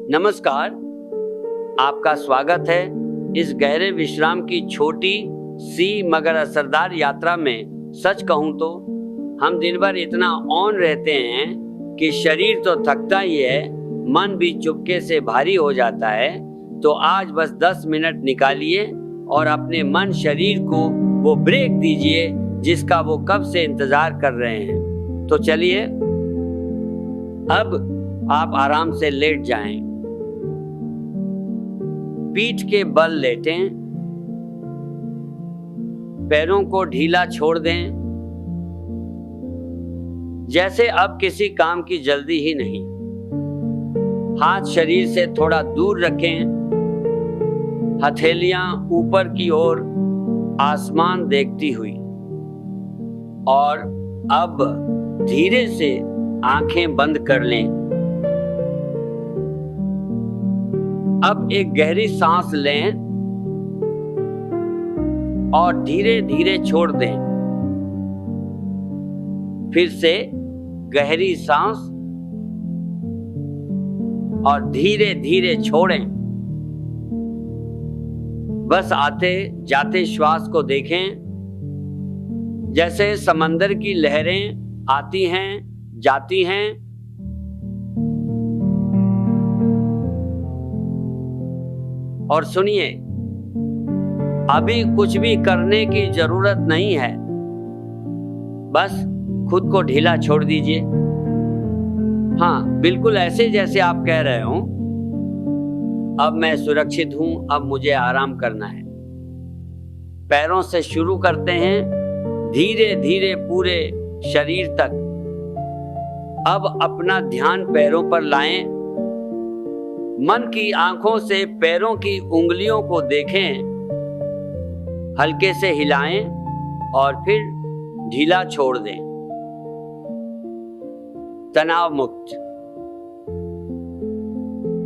नमस्कार, आपका स्वागत है इस गहरे विश्राम की छोटी सी मगर असरदार यात्रा में। सच कहूं तो हम दिन भर इतना ऑन रहते हैं कि शरीर तो थकता ही है, मन भी चुपके से भारी हो जाता है। तो आज बस 10 मिनट निकालिए और अपने मन शरीर को वो ब्रेक दीजिए जिसका वो कब से इंतजार कर रहे हैं। तो चलिए अब आप आराम से लेट जाएं, पीठ के बल लेटें, पैरों को ढीला छोड़ दें, जैसे अब किसी काम की जल्दी ही नहीं। हाथ शरीर से थोड़ा दूर रखें, हथेलियां ऊपर की ओर आसमान देखती हुई। और अब धीरे से आंखें बंद कर लें। अब एक गहरी सांस लें और धीरे धीरे छोड़ दें। फिर से गहरी सांस और धीरे धीरे छोड़ें। बस आते जाते श्वास को देखें, जैसे समंदर की लहरें आती हैं जाती हैं। और सुनिए, अभी कुछ भी करने की जरूरत नहीं है, बस खुद को ढीला छोड़ दीजिए। हाँ, बिल्कुल ऐसे जैसे आप कह रहे हो, अब मैं सुरक्षित हूं, अब मुझे आराम करना है। पैरों से शुरू करते हैं, धीरे धीरे पूरे शरीर तक। अब अपना ध्यान पैरों पर लाएं, मन की आंखों से पैरों की उंगलियों को देखें, हल्के से हिलाएं और फिर ढीला छोड़ दें। तनाव मुक्त।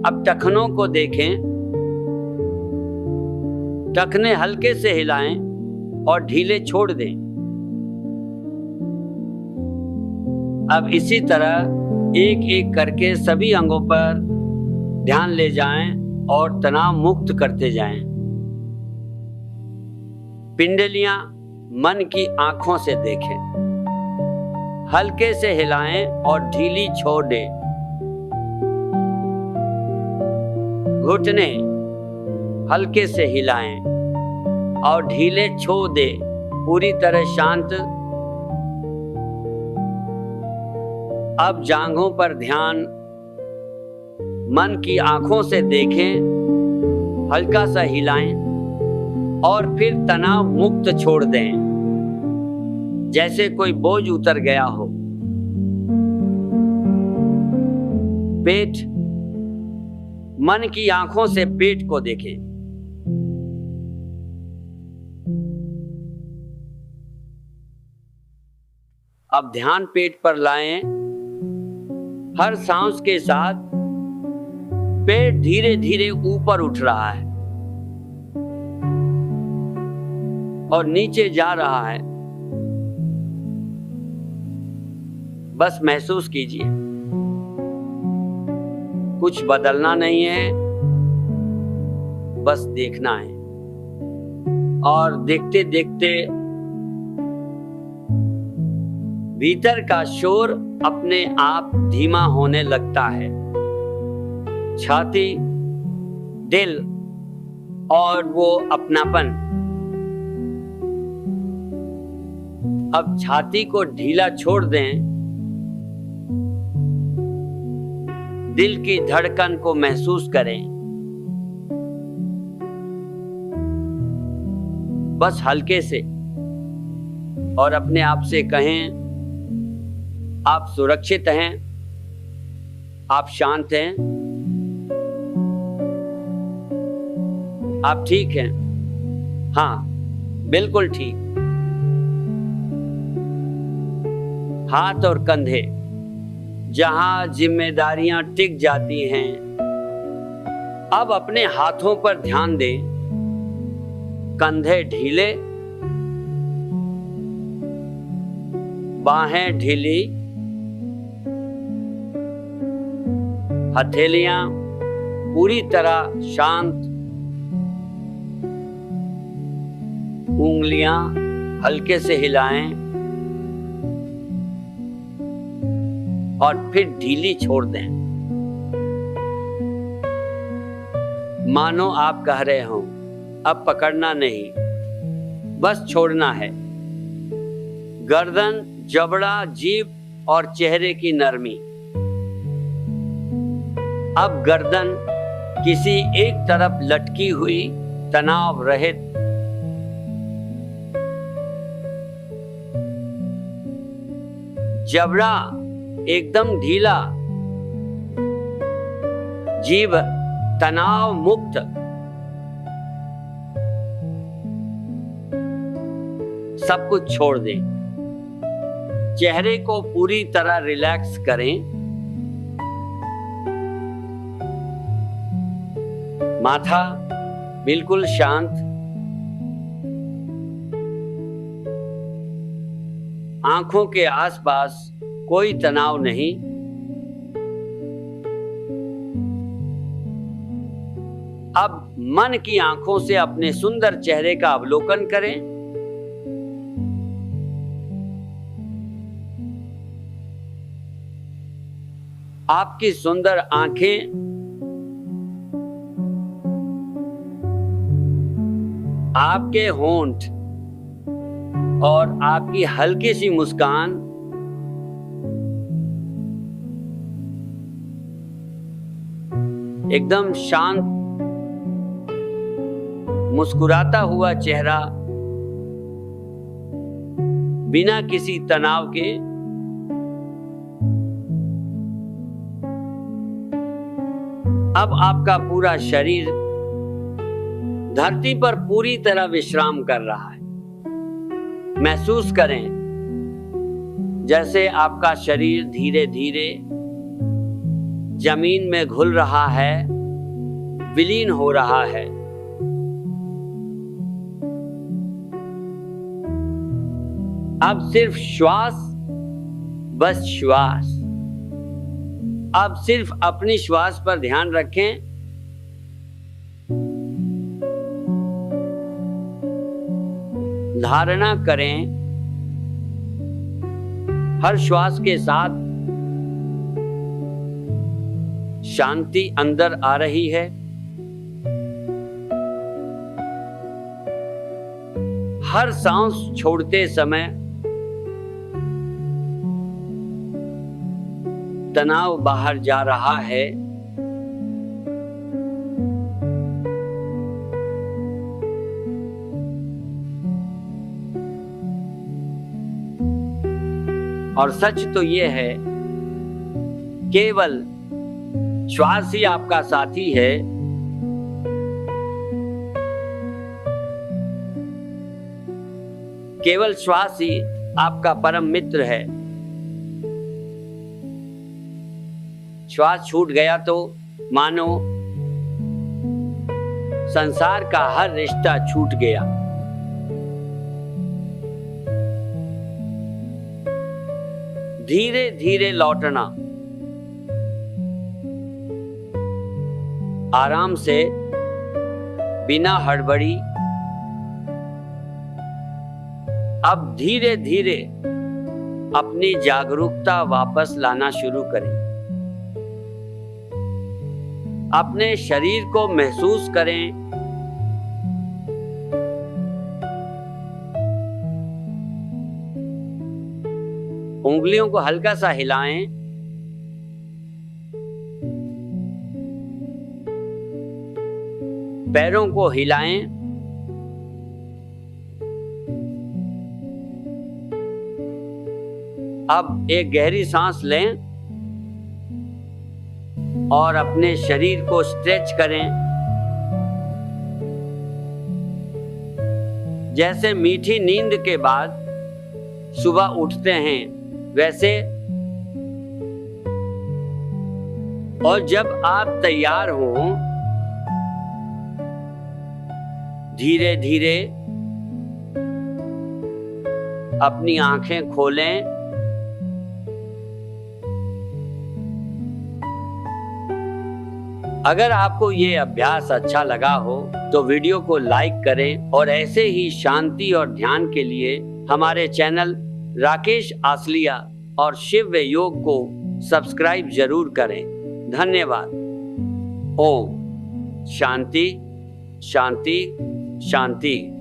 अब टखनों को देखें, टखने हल्के से हिलाएं और ढीले छोड़ दें। अब इसी तरह एक एक करके सभी अंगों पर ध्यान ले जाएं और तनाव मुक्त करते जाएं। पिंडलियां मन की आंखों से देखें, हल्के से हिलाएं और ढीली छोड़ दें। घुटने हल्के से हिलाएं और ढीले छोड़ दें, पूरी तरह शांत। अब जांघों पर ध्यान, मन की आंखों से देखें, हल्का सा हिलाएं और फिर तनाव मुक्त छोड़ दें, जैसे कोई बोझ उतर गया हो। पेट, मन की आंखों से पेट को देखें। अब ध्यान पेट पर लाएं, हर सांस के साथ पेट धीरे धीरे ऊपर उठ रहा है और नीचे जा रहा है। बस महसूस कीजिए, कुछ बदलना नहीं है, बस देखना है। और देखते देखते भीतर का शोर अपने आप धीमा होने लगता है। छाती, दिल और वो अपनापन। अब छाती को ढीला छोड़ दें, दिल की धड़कन को महसूस करें। बस हल्के से, और अपने आप से कहें, आप सुरक्षित हैं, आप शांत हैं, आप ठीक हैं। हाँ, बिल्कुल ठीक। हाथ और कंधे, जहां जिम्मेदारियां टिक जाती हैं, अब अपने हाथों पर ध्यान दें। कंधे ढीले, बाहें ढीली, हथेलियां पूरी तरह शांत, उंगलियां हल्के से हिलाएं और फिर ढीली छोड़ दें, मानो आप कह रहे हो अब पकड़ना नहीं, बस छोड़ना है। गर्दन, जबड़ा, जीभ और चेहरे की नरमी। अब गर्दन किसी एक तरफ लटकी हुई, तनाव रहित। जबड़ा एकदम ढीला, जीभ तनाव मुक्त। सब कुछ छोड़ दें। चेहरे को पूरी तरह रिलैक्स करें। माथा बिल्कुल शांत, आंखों के आसपास कोई तनाव नहीं। अब मन की आंखों से अपने सुंदर चेहरे का अवलोकन करें। आपकी सुंदर आंखें आपके होंठ और आपकी हल्की सी मुस्कान एकदम शांत, मुस्कुराता हुआ चेहरा बिना किसी तनाव के। अब आपका पूरा शरीर धरती पर पूरी तरह विश्राम कर रहा है। महसूस करें जैसे आपका शरीर धीरे धीरे जमीन में घुल रहा है, विलीन हो रहा है। अब सिर्फ श्वास, बस श्वास। अब सिर्फ अपनी श्वास पर ध्यान रखें। धारणा करें हर श्वास के साथ शांति अंदर आ रही है। हर सांस छोड़ते समय तनाव बाहर जा रहा है। और सच तो यह है, केवल श्वास ही आपका साथी है। केवल श्वास ही आपका परम मित्र है। श्वास छूट गया तो मानो संसार का हर रिश्ता छूट गया। धीरे धीरे लौटना, आराम से, बिना हड़बड़ी। अब धीरे धीरे अपनी जागरूकता वापस लाना शुरू करें। अपने शरीर को महसूस करें। उंगलियों को हल्का सा हिलाएं। पैरों को हिलाएं। अब एक गहरी सांस लें और अपने शरीर को स्ट्रेच करें। जैसे मीठी नींद के बाद सुबह उठते हैं वैसे। और जब आप तैयार हो, धीरे धीरे अपनी आंखें खोलें। अगर आपको ये अभ्यास अच्छा लगा हो तो वीडियो को लाइक करें और ऐसे ही शांति और ध्यान के लिए हमारे चैनल राकेश आसलिया और शिव योग को सब्सक्राइब जरूर करें। धन्यवाद। ओम शांति शांति शांति।